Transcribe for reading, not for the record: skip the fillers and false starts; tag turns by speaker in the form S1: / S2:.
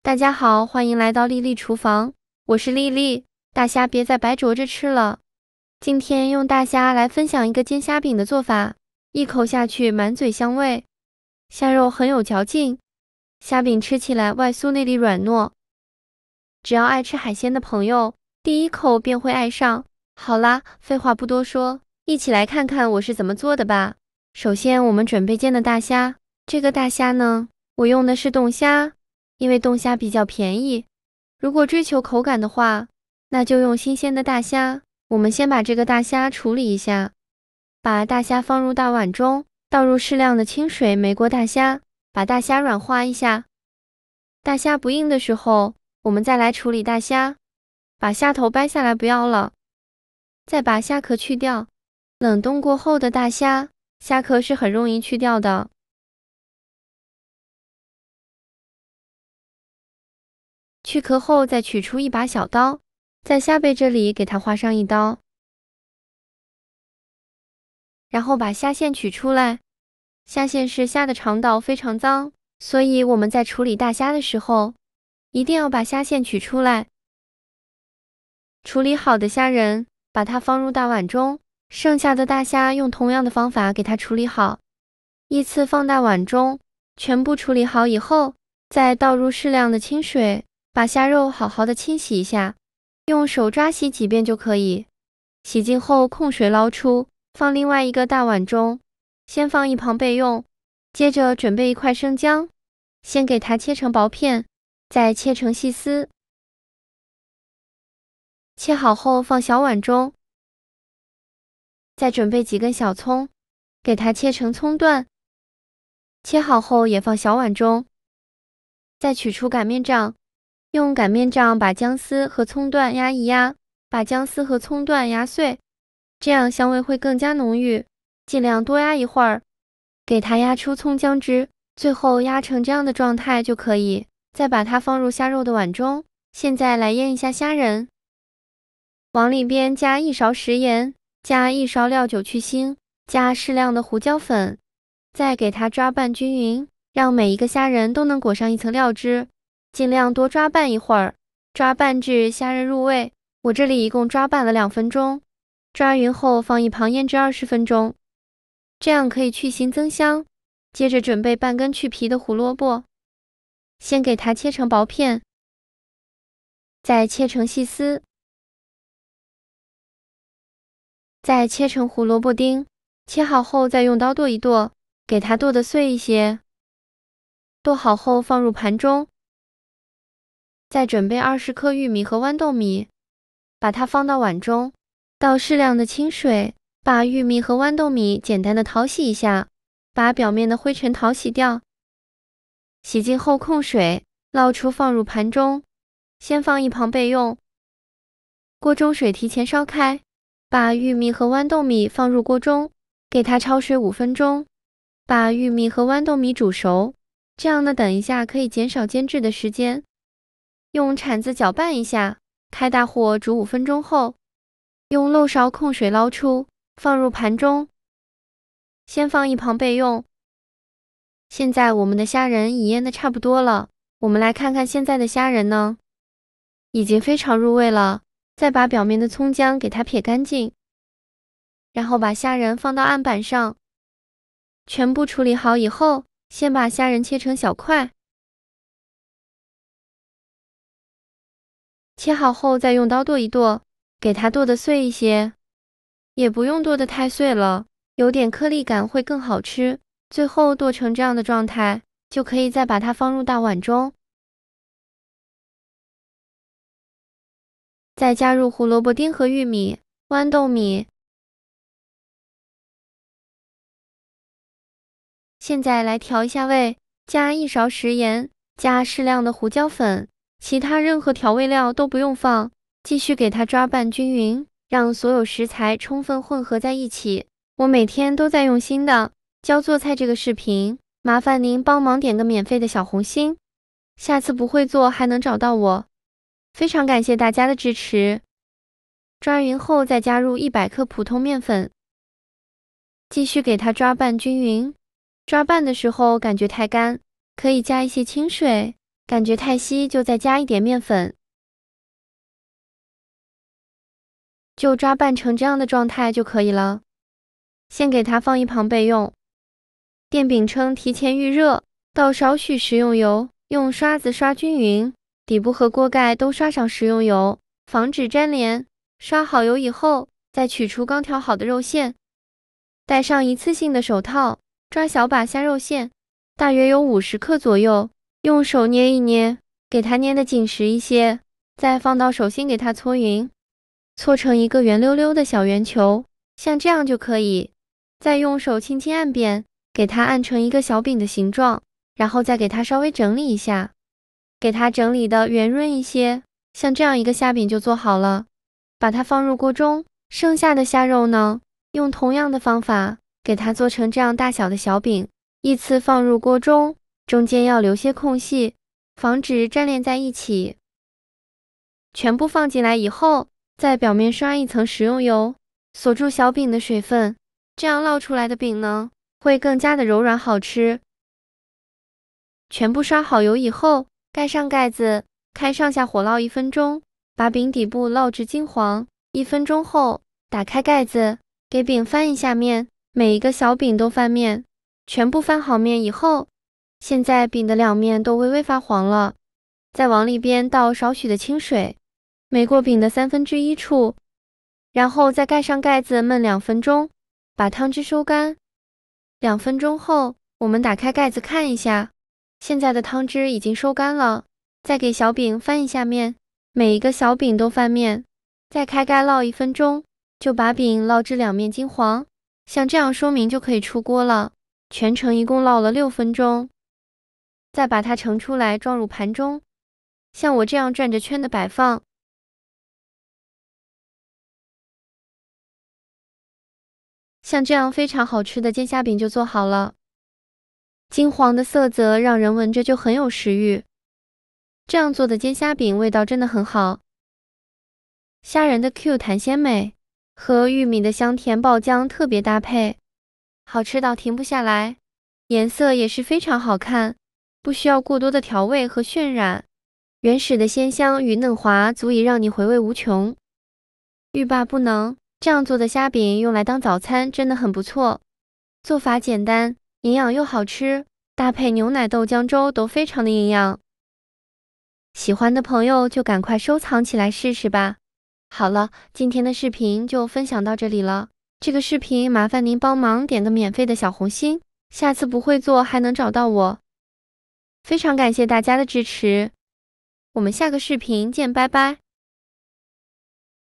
S1: 大家好，欢迎来到丽丽厨房，我是丽丽。大虾别再白灼着吃了，今天用大虾来分享一个煎虾饼的做法，一口下去满嘴香味，虾肉很有嚼劲，虾饼吃起来外酥内里软糯。只要爱吃海鲜的朋友，第一口便会爱上。好啦，废话不多说，一起来看看我是怎么做的吧。首先，我们准备煎的大虾，这个大虾呢，我用的是冻虾。因为冻虾比较便宜，如果追求口感的话，那就用新鲜的大虾。我们先把这个大虾处理一下，把大虾放入大碗中，倒入适量的清水焖过大虾，把大虾软化一下。大虾不硬的时候，我们再来处理大虾，把虾头掰下来不要了，再把虾壳去掉。冷冻过后的大虾，虾壳是很容易去掉的。去壳后再取出一把小刀，在虾背这里给它划上一刀，然后把虾线取出来。虾线是虾的肠道，非常脏，所以我们在处理大虾的时候，一定要把虾线取出来。处理好的虾仁，把它放入大碗中，剩下的大虾用同样的方法给它处理好，依次放大碗中，全部处理好以后，再倒入适量的清水。把虾肉好好的清洗一下，用手抓洗几遍就可以。洗净后控水捞出，放另外一个大碗中，先放一旁备用。接着准备一块生姜，先给它切成薄片，再切成细丝。切好后放小碗中，再准备几根小葱，给它切成葱段。切好后也放小碗中，再取出擀面杖。用擀面杖把姜丝和葱段压一压，把姜丝和葱段压碎，这样香味会更加浓郁。尽量多压一会儿，给它压出葱姜汁，最后压成这样的状态就可以。再把它放入虾肉的碗中。现在来腌一下虾仁，往里边加1勺食盐，加1勺料酒去腥，加适量的胡椒粉，再给它抓拌均匀，让每一个虾仁都能裹上一层料汁。尽量多抓拌一会儿，抓拌至虾仁入味。我这里一共抓拌了2分钟，抓匀后放一旁腌制20分钟，这样可以去腥增香。接着准备半根去皮的胡萝卜，先给它切成薄片，再切成细丝，再切成胡萝卜丁。切好后再用刀剁一剁，给它剁得碎一些。剁好后放入盘中。再准备20克玉米和豌豆米，把它放到碗中，倒适量的清水，把玉米和豌豆米简单的淘洗一下，把表面的灰尘淘洗掉。洗净后控水，捞出放入盘中，先放一旁备用。锅中水提前烧开，把玉米和豌豆米放入锅中，给它焯水5分钟，把玉米和豌豆米煮熟。这样呢，等一下可以减少煎制的时间。用铲子搅拌一下，开大火煮5分钟后，用漏勺控水捞出，放入盘中，先放一旁备用。现在我们的虾仁已腌得差不多了，我们来看看现在的虾仁呢，已经非常入味了。再把表面的葱姜给它撇干净，然后把虾仁放到案板上，全部处理好以后，先把虾仁切成小块。切好后再用刀剁一剁，给它剁得碎一些，也不用剁得太碎了，有点颗粒感会更好吃。最后剁成这样的状态，就可以再把它放入大碗中，再加入胡萝卜丁和玉米、豌豆米。现在来调一下味，加1勺食盐，加适量的胡椒粉。其他任何调味料都不用放，继续给它抓拌均匀，让所有食材充分混合在一起。我每天都在用心的教做菜这个视频，麻烦您帮忙点个免费的小红心，下次不会做还能找到我。非常感谢大家的支持。抓匀后再加入100克普通面粉，继续给它抓拌均匀。抓拌的时候感觉太干，可以加一些清水。感觉太稀就再加一点面粉，就抓拌成这样的状态就可以了。先给它放一旁备用。电饼铛提前预热，倒少许食用油，用刷子刷均匀，底部和锅盖都刷上食用油，防止粘连。刷好油以后，再取出刚调好的肉馅，戴上一次性的手套，抓小把虾肉馅，大约有50克左右，用手捏一捏，给它捏得紧实一些，再放到手心给它搓匀，搓成一个圆溜溜的小圆球，像这样就可以。再用手轻轻按扁，给它按成一个小饼的形状，然后再给它稍微整理一下，给它整理的圆润一些，像这样一个虾饼就做好了。把它放入锅中，剩下的虾肉呢，用同样的方法给它做成这样大小的小饼，依次放入锅中，中间要留些空隙，防止粘连在一起。全部放进来以后，在表面刷一层食用油，锁住小饼的水分，这样烙出来的饼呢，会更加的柔软好吃。全部刷好油以后，盖上盖子，开上下火烙1分钟，把饼底部烙至金黄。1分钟后，打开盖子，给饼翻一下面，每一个小饼都翻面。全部翻好面以后，现在饼的两面都微微发黄了，再往里边倒少许的清水，没过饼的1/3处，然后再盖上盖子焖2分钟，把汤汁收干。2分钟后，我们打开盖子看一下，现在的汤汁已经收干了。再给小饼翻一下面，每一个小饼都翻面，再开盖烙1分钟，就把饼烙至两面金黄，像这样说明就可以出锅了。全程一共烙了6分钟，再把它盛出来装入盘中，像我这样转着圈的摆放。像这样非常好吃的煎虾饼就做好了，金黄的色泽让人闻着就很有食欲。这样做的煎虾饼味道真的很好，虾仁的 Q 弹鲜美和玉米的香甜爆浆特别搭配，好吃到停不下来，颜色也是非常好看，不需要过多的调味和渲染，原始的鲜香与嫩滑足以让你回味无穷，欲罢不能。这样做的虾饼用来当早餐真的很不错，做法简单，营养又好吃，搭配牛奶豆浆粥都非常的营养。喜欢的朋友就赶快收藏起来试试吧。好了，今天的视频就分享到这里了。这个视频麻烦您帮忙点个免费的小红心，下次不会做还能找到我。非常感谢大家的支持，我们下个视频见，拜拜。